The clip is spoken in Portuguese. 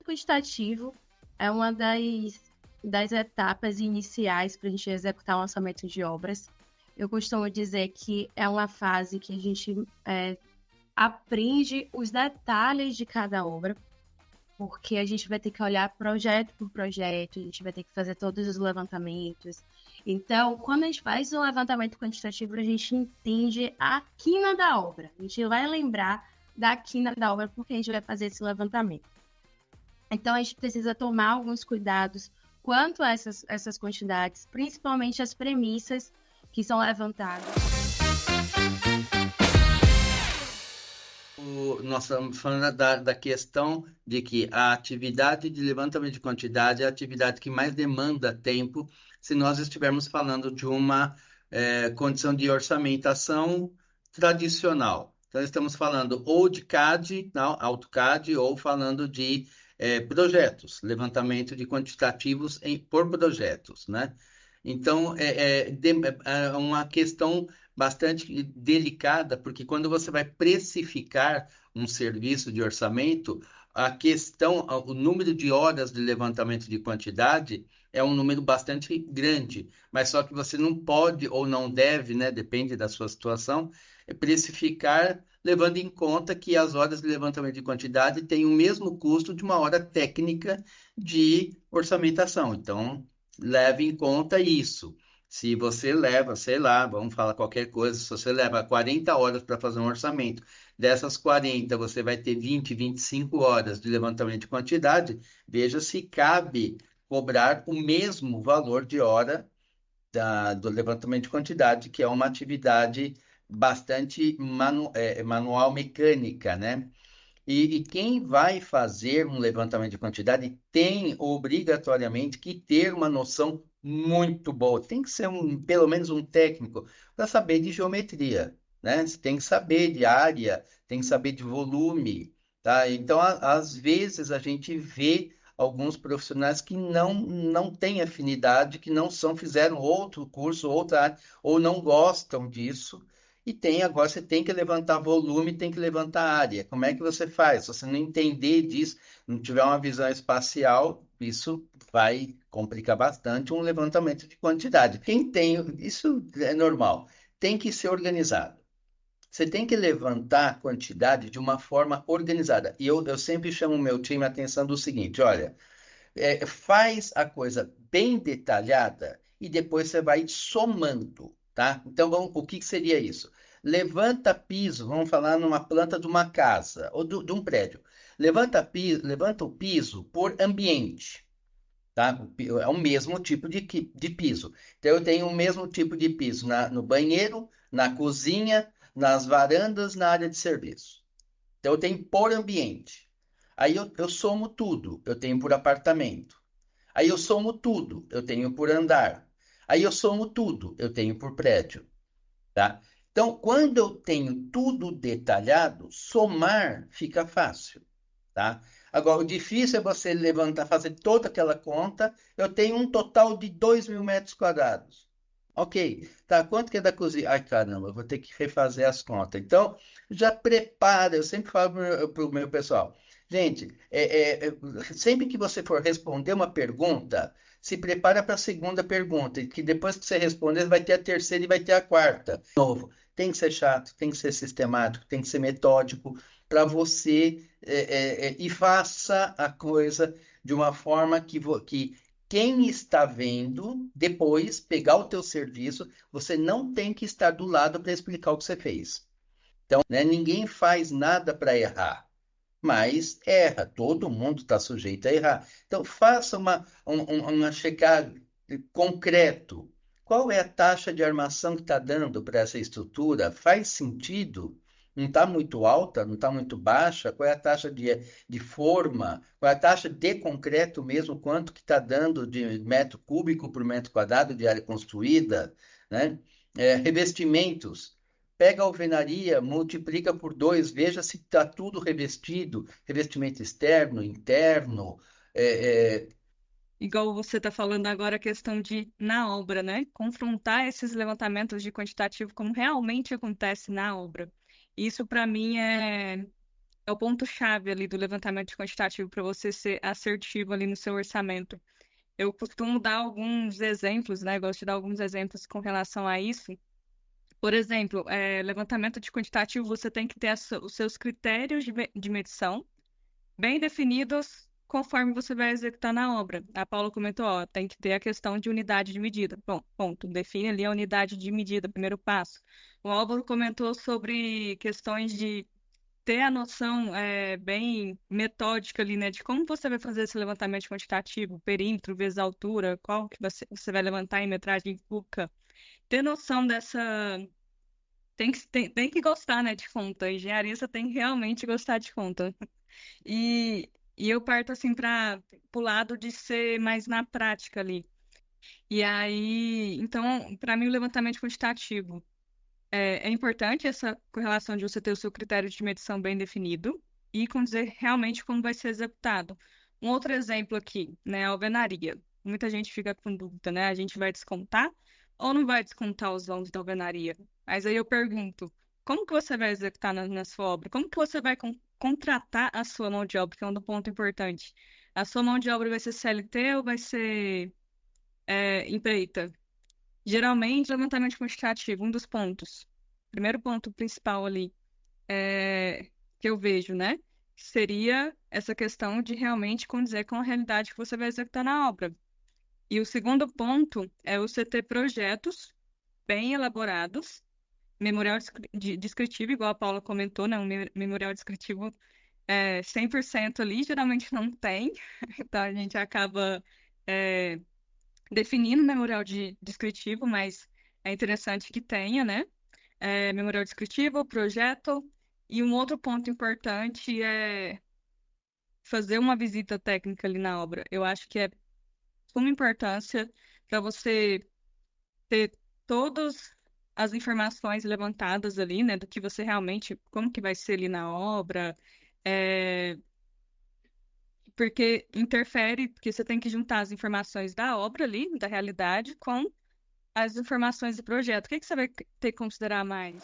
quantitativo é uma das etapas iniciais para a gente executar um orçamento de obras. Eu costumo dizer que é uma fase que a gente aprende os detalhes de cada obra, porque a gente vai ter que olhar projeto por projeto, a gente vai ter que fazer todos os levantamentos. Então, quando a gente faz um levantamento quantitativo, a gente entende a quina da obra. A gente vai lembrar da quina da obra porque a gente vai fazer esse levantamento. Então, a gente precisa tomar alguns cuidados quanto a essas quantidades, principalmente as premissas que são levantadas. Nós estamos falando da questão de que a atividade de levantamento de quantidade é a atividade que mais demanda tempo se nós estivermos falando de uma condição de orçamentação tradicional. Então, estamos falando ou de CAD, não, AutoCAD, ou falando de projetos, levantamento de quantitativos por projetos, né? Então, é uma questão bastante delicada, porque quando você vai precificar um serviço de orçamento, a questão, o número de horas de levantamento de quantidade é um número bastante grande, mas só que você não pode ou não deve, né, depende da sua situação, precificar levando em conta que as horas de levantamento de quantidade têm o mesmo custo de uma hora técnica de orçamentação. Então, leve em conta isso. Se você leva, sei lá, vamos falar qualquer coisa, se você leva 40 horas para fazer um orçamento, dessas 40 você vai ter 20, 25 horas de levantamento de quantidade, veja se cabe cobrar o mesmo valor de hora do levantamento de quantidade, que é uma atividade bastante manual mecânica, né? E quem vai fazer um levantamento de quantidade tem obrigatoriamente que ter uma noção muito boa. Tem que ser pelo menos um técnico para saber de geometria, né? Você tem que saber de área, tem que saber de volume, tá? Então, às vezes a gente vê alguns profissionais que não têm afinidade, que não são, fizeram outro curso, outra área, ou não gostam disso. E tem, agora você tem que levantar volume, tem que levantar área. Como é que você faz? Se você não entender disso, não tiver uma visão espacial, isso vai complicar bastante um levantamento de quantidade. Quem tem, isso é normal, tem que ser organizado. Você tem que levantar a quantidade de uma forma organizada. E eu sempre chamo o meu time a atenção do seguinte: olha, faz a coisa bem detalhada e depois você vai somando, tá? Então, o que que seria isso? Levanta piso, vamos falar numa planta de uma casa ou de um prédio. Levanta o piso por ambiente, tá? É o mesmo tipo de piso. Então, eu tenho o mesmo tipo de piso no banheiro, na cozinha, nas varandas, na área de serviço. Então, eu tenho por ambiente. Aí eu somo tudo, eu tenho por apartamento. Aí eu somo tudo, eu tenho por andar. Aí eu somo tudo, eu tenho por prédio, tá? Então, quando eu tenho tudo detalhado, somar fica fácil, tá? Agora, o difícil é você levantar, fazer toda aquela conta. Eu tenho um total de 2.000 metros quadrados. Ok, tá? Quanto que é da cozinha? Ai, caramba, eu vou ter que refazer as contas. Então, já prepara. Eu sempre falo para o meu pessoal, gente, sempre que você for responder uma pergunta, se prepara para a segunda pergunta, que depois que você responder, vai ter a terceira e vai ter a quarta. De novo, tem que ser chato, tem que ser sistemático, tem que ser metódico para você e faça a coisa de uma forma que quem está vendo depois pegar o teu serviço, você não tem que estar do lado para explicar o que você fez. Então, né, ninguém faz nada para errar, mas erra. Todo mundo está sujeito a errar. Então, faça uma checagem concreto. Qual é a taxa de armação que está dando para essa estrutura? Faz sentido? Não está muito alta? Não está muito baixa? Qual é a taxa de forma? Qual é a taxa de concreto mesmo? Quanto que está dando de metro cúbico por metro quadrado de área construída? Né? Revestimentos. Pega a alvenaria, multiplica por 2, veja se está tudo revestido, revestimento externo, interno. é, é, Igual você está falando agora, a questão de, na obra, né? Confrontar esses levantamentos de quantitativo como realmente acontece na obra. Isso, para mim, é é o ponto-chave ali do levantamento quantitativo para você ser assertivo ali no seu orçamento. Eu costumo dar alguns exemplos, né? Gosto de dar alguns exemplos com relação a isso. Por exemplo, levantamento de quantitativo, você tem que ter os seus critérios de medição bem definidos conforme você vai executar na obra. A Paula comentou, ó, tem que ter a questão de unidade de medida. Bom, ponto. Define ali a unidade de medida, primeiro passo. O Álvaro comentou sobre questões de ter a noção bem metódica ali, né, de como você vai fazer esse levantamento quantitativo, perímetro vezes altura, qual que você vai levantar em metragem cúbica. Ter noção dessa. Tem que gostar, né, de conta. Engenharia você tem que realmente gostar de conta. E eu parto assim para o lado de ser mais na prática ali. E aí, então, para mim, o levantamento quantitativo é importante essa correlação de você ter o seu critério de medição bem definido e com dizer realmente como vai ser executado. Um outro exemplo aqui, né, a alvenaria. Muita gente fica com dúvida, né? A gente vai descontar ou não vai descontar os vãos da alvenaria? Mas aí eu pergunto, como que você vai executar na sua obra? Como que você vai contratar a sua mão de obra, que é um ponto importante? A sua mão de obra vai ser CLT ou vai ser empreita? Geralmente, levantamento quantitativo, um dos pontos. Primeiro ponto principal ali que eu vejo, né? Seria essa questão de realmente condizer com a realidade que você vai executar na obra. E o segundo ponto é você ter projetos bem elaborados, memorial descritivo, igual a Paula comentou, né? Um memorial descritivo 100% ali, geralmente não tem, então a gente acaba definindo o memorial descritivo, mas é interessante que tenha, né? Memorial descritivo, projeto, e um outro ponto importante é fazer uma visita técnica ali na obra. Eu acho que é de suma importância para você ter todas as informações levantadas ali, né, do que você realmente, como que vai ser ali na obra, é, porque interfere, porque você tem que juntar as informações da obra ali, da realidade, com as informações do projeto. O que que você vai ter que considerar mais?